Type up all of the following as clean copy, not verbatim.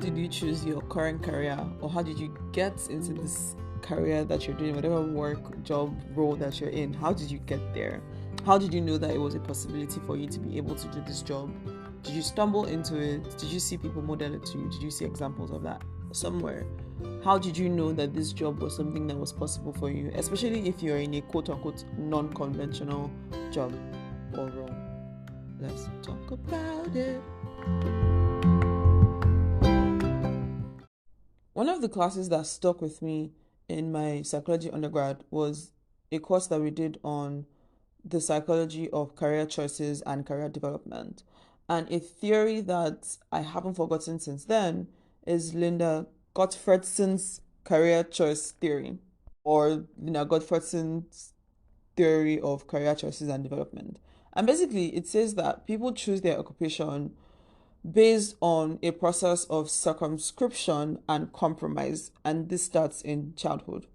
did you choose your current career, or how did you get into this career that you're doing, whatever work, job, role that you're in? How did you get there? How did you know that it was a possibility for you to be able to do this job? Did you stumble into it? Did you see people model it to you? Did you see examples of that somewhere? How did you know that this job was something that was possible for you, especially if you're in a quote-unquote non-conventional job or role? Let's talk about it. One of the classes that stuck with me in my psychology undergrad was a course that we did on the psychology of career choices and career development. And a theory that I haven't forgotten since then is Linda Gottfredson's career choice theory, or Linda Gottfredson's theory of career choices and development. And basically, it says that people choose their occupation based on a process of circumscription and compromise, and this starts in childhood.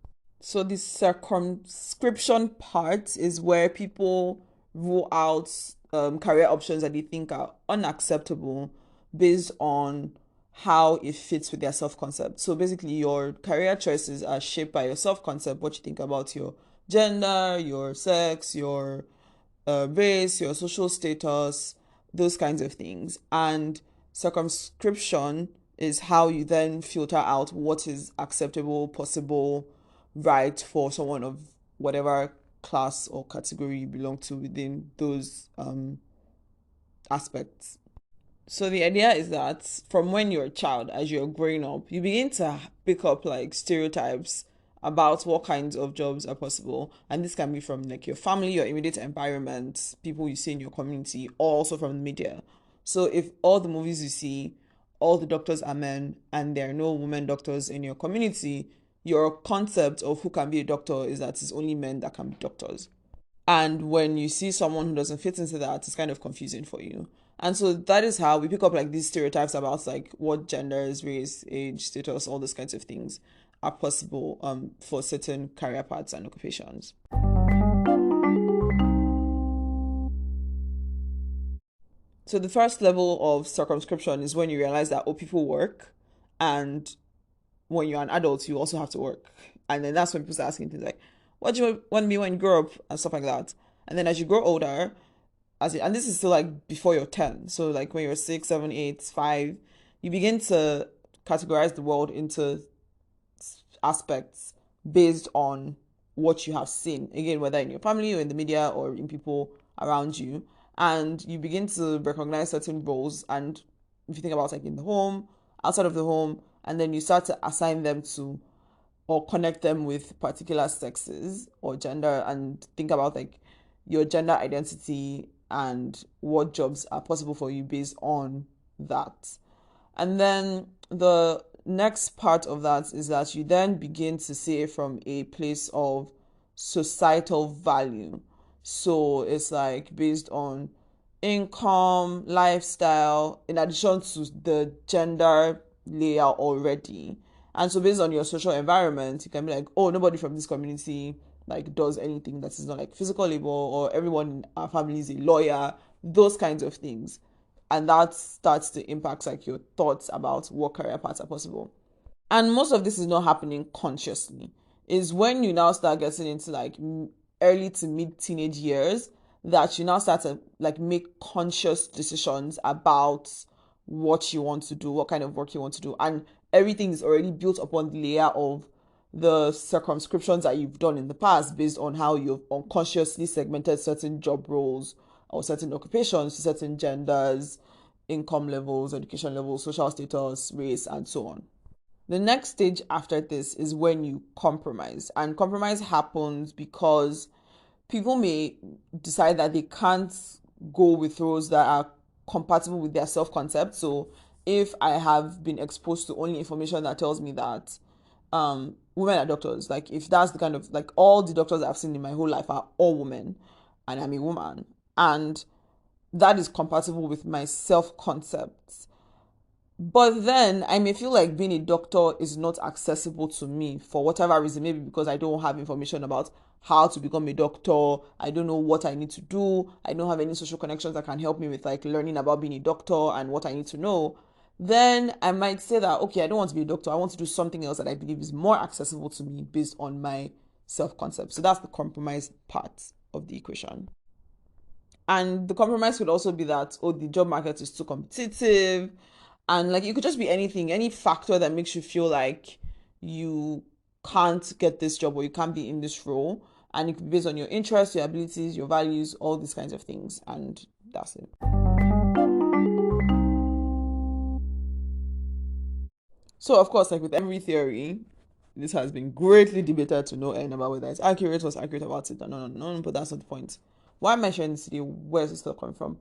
So the circumscription part is where people rule out career options that they think are unacceptable based on how it fits with their self-concept. So basically, your career choices are shaped by your self-concept, what you think about your gender, your sex, your race, your social status, those kinds of things. And circumscription is how you then filter out what is acceptable, possible, right for someone of whatever class or category you belong to within those aspects. So the idea is that from when you're a child, as you're growing up, you begin to pick up like stereotypes about what kinds of jobs are possible. And this can be from like your family, your immediate environment, people you see in your community, or also from the media. So if all the movies you see, all the doctors are men and there are no women doctors in your community, your concept of who can be a doctor is that it's only men that can be doctors. And when you see someone who doesn't fit into that, it's kind of confusing for you. And so that is how we pick up like these stereotypes about like what genders, race, age, status, all those kinds of things are possible for certain career paths and occupations. So the first level of circumscription is when you realize that people work, and when you're an adult, you also have to work. And then that's when people start asking things like, what do you want to be when you grow up, and stuff like that. And then as you grow older, and this is still like before you're 10, so like when you're 6, 7, 8, 5, you begin to categorize the world into aspects based on what you have seen, again, whether in your family or in the media or in people around you. And you begin to recognize certain roles, and if you think about like in the home, outside of the home, and then you start to assign them to or connect them with particular sexes or gender, and think about like your gender identity and what jobs are possible for you based on that. And then the next part of that is that you then begin to see it from a place of societal value. So it's like based on income, lifestyle, in addition to the gender layer already. And so based on your social environment, you can be like, oh, nobody from this community like does anything that is not like physical labor, or everyone in our family is a lawyer, those kinds of things. And that starts to impact like your thoughts about what career paths are possible. And most of this is not happening consciously. Is when you now start getting into like early to mid teenage years that you now start to like make conscious decisions about what you want to do, what kind of work you want to do. And everything is already built upon the layer of the circumscriptions that you've done in the past based on how you've unconsciously segmented certain job roles or certain occupations to certain genders, income levels, education levels, social status, race, and so on. The next stage after this is when you compromise. And compromise happens because people may decide that they can't go with roles that are compatible with their self-concept. So if I have been exposed to only information that tells me that women are doctors, like if that's the kind of like all the doctors I've seen in my whole life are all women and I'm a woman, and that is compatible with my self-concept, but then I may feel like being a doctor is not accessible to me for whatever reason. Maybe because I don't have information about how to become a doctor. I don't know what I need to do. I don't have any social connections that can help me with like learning about being a doctor and what I need to know. then I might say that, okay, I don't want to be a doctor. I want to do something else that I believe is more accessible to me based on my self concept. So that's the compromise part of the equation. And the compromise could also be that, oh, the job market is too competitive. And like, it could just be anything, any factor that makes you feel like you can't get this job or you can't be in this role. And it could be based on your interests, your abilities, your values, all these kinds of things. And that's it. So, of course, like with every theory, this has been greatly debated to no end about whether it's accurate, what's accurate about it. No, but that's not the point. Why am I sharing this today? Where's this stuff coming from?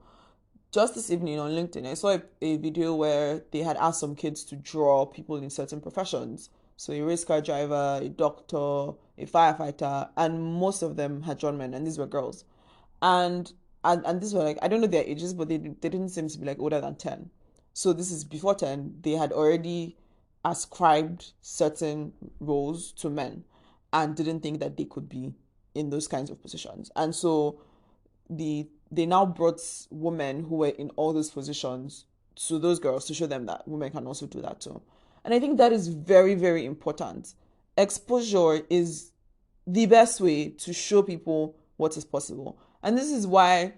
Just this evening on LinkedIn, I saw a video where they had asked some kids to draw people in certain professions. So a race car driver, a doctor, a firefighter, and most of them had drawn men, and these were girls. And and these were like, I don't know their ages, but they didn't seem to be like older than 10. So this is before 10, they had already ascribed certain roles to men and didn't think that they could be in those kinds of positions. And so they now brought women who were in all those positions to those girls to show them that women can also do that too. And I think that is very, very important. Exposure is the best way to show people what is possible. And this is why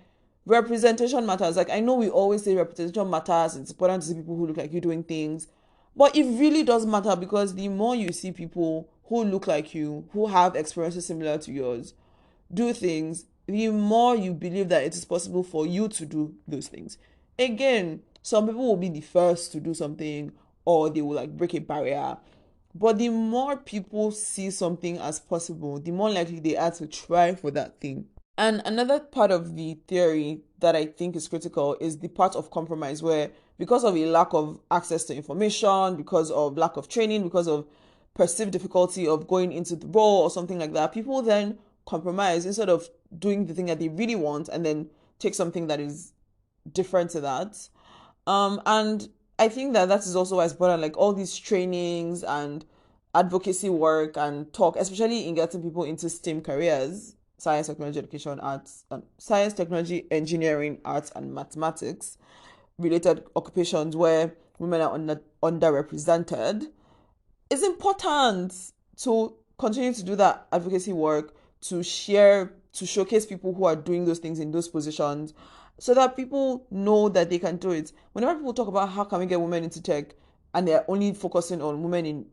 representation matters. Like, I know we always say representation matters, it's important to see people who look like you doing things, but it really does matter, because the more you see people who look like you, who have experiences similar to yours, do things, the more you believe that it is possible for you to do those things. Again, some people will be the first to do something, or they will like break a barrier. But the more people see something as possible, the more likely they are to try for that thing. And another part of the theory that I think is critical is the part of compromise, where because of a lack of access to information, because of lack of training, because of perceived difficulty of going into the role or something like that, people then compromise instead of doing the thing that they really want and then take something that is different to that. And I think that is also why it's important, like all these trainings and advocacy work and talk, especially in getting people into STEM careers, science, technology, education, arts, science, technology, engineering, arts, and mathematics related occupations where women are underrepresented. It's important to continue to do that advocacy work, to share, to showcase people who are doing those things in those positions, so that people know that they can do it. Whenever people talk about how can we get women into tech and they're only focusing on women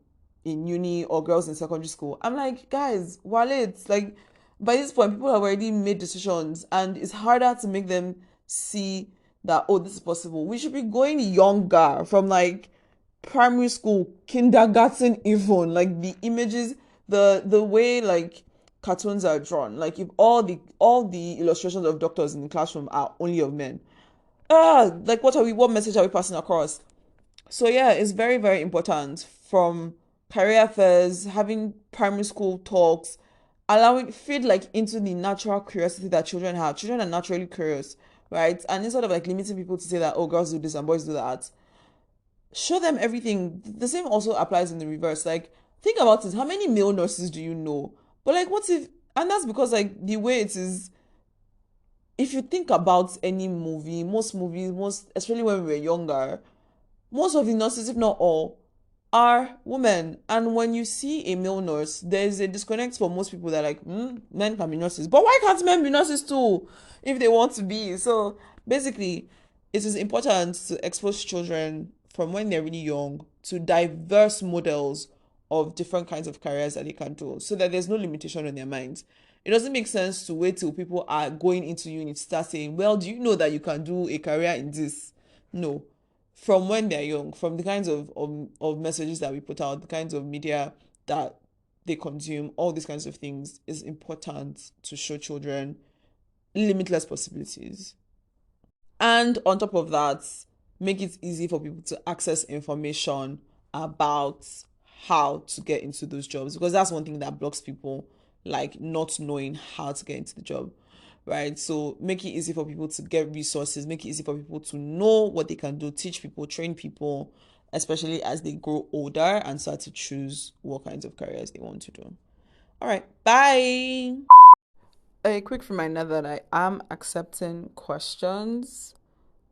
in uni or girls in secondary school, I'm like, guys, while it's like by this point people have already made decisions and it's harder to make them see that, oh, this is possible. We should be going younger, from like primary school, kindergarten, even like the images, the way like cartoons are drawn. Like if all the illustrations of doctors in the classroom are only of men, like what message are we passing across? So yeah, it's very, very important, from career fairs, having primary school talks, allowing feed like into the natural curiosity that children have. Children are naturally curious, right? And instead of like limiting people to say that, oh, girls do this and boys do that, show them everything. The same also applies in the reverse. Like, think about it. How many male nurses do you know? But like, what if, and that's because like the way it is, if you think about any movie, most movies, especially when we were younger, most of the nurses, if not all, are women. And when you see a male nurse, there's a disconnect for most people that are like, men can be nurses. But why can't men be nurses too if they want to be? So basically, it is important to expose children from when they're really young to diverse models of different kinds of careers that they can do, so that there's no limitation on their minds. It doesn't make sense to wait till people are going into uni to start saying, well, do you know that you can do a career in this? No. From when they're young, from the kinds of messages that we put out, the kinds of media that they consume, all these kinds of things, is important to show children limitless possibilities. And on top of that, make it easy for people to access information about how to get into those jobs, because that's one thing that blocks people, like not knowing how to get into the job, right? So make it easy for people to get resources, make it easy for people to know what they can do, teach people, train people, especially as they grow older and start to choose what kinds of careers they want to do. All right, bye. A quick reminder that I am accepting questions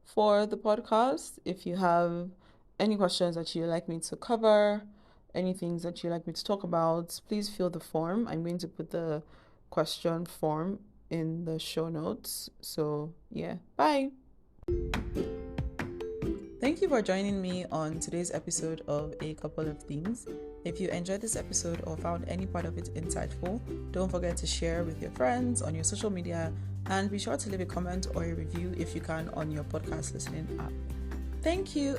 for the podcast. If you have any questions that you'd like me to cover, any things that you'd like me to talk about, please fill the form. I'm going to put the question form in the show notes. So, yeah, bye. Thank you for joining me on today's episode of A Couple of Things. If you enjoyed this episode or found any part of it insightful, don't forget to share with your friends on your social media, and be sure to leave a comment or a review if you can on your podcast listening app. Thank you.